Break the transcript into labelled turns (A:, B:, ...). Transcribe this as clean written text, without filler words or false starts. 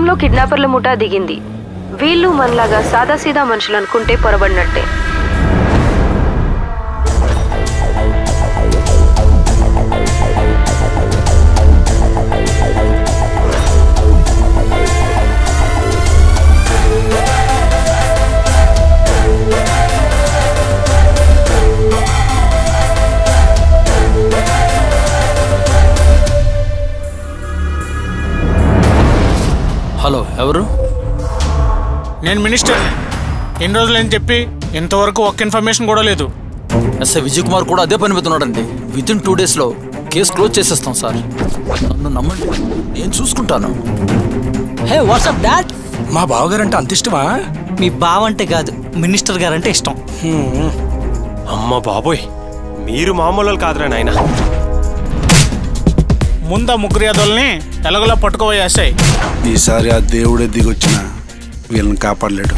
A: రంగంలో కిడ్నాపర్ల ముఠా దిగింది. వీళ్ళు మనలాగా సాదాసీదా మనుషులు అనుకుంటే పొరబడినట్టే.
B: హలో, ఎవరు?
C: నేను మినిస్టర్. ఎన్ని రోజులని చెప్పి ఇంతవరకు ఒక్క ఇన్ఫర్మేషన్ కూడా లేదు.
B: ఎస్ఐ విజయ్ కుమార్ కూడా అదే పని మీద ఉన్నాడండి. వితిన్ 2 daysలో కేసు క్లోజ్ చేసేస్తాం సార్. నన్ను నమ్మండి, నేను చూసుకుంటాను.
D: హే, వాట్సాప్ డాడ్?
E: మా బావగారంటే అంత ఇష్టమా?
D: మీ బావంటే కాదు, మినిస్టర్ గారంటే ఇష్టం.
F: అమ్మ బాబోయ్, మీరు మామూలు కాదురా నాయన.
C: ముందు ఆ ముగ్గురు యాదవుల్ని ఎలాగోలా పట్టుకోవయ్యాసాయి.
E: ఈసారి ఆ దేవుడే దిగొచ్చిన వీళ్ళని కాపాడలేడు.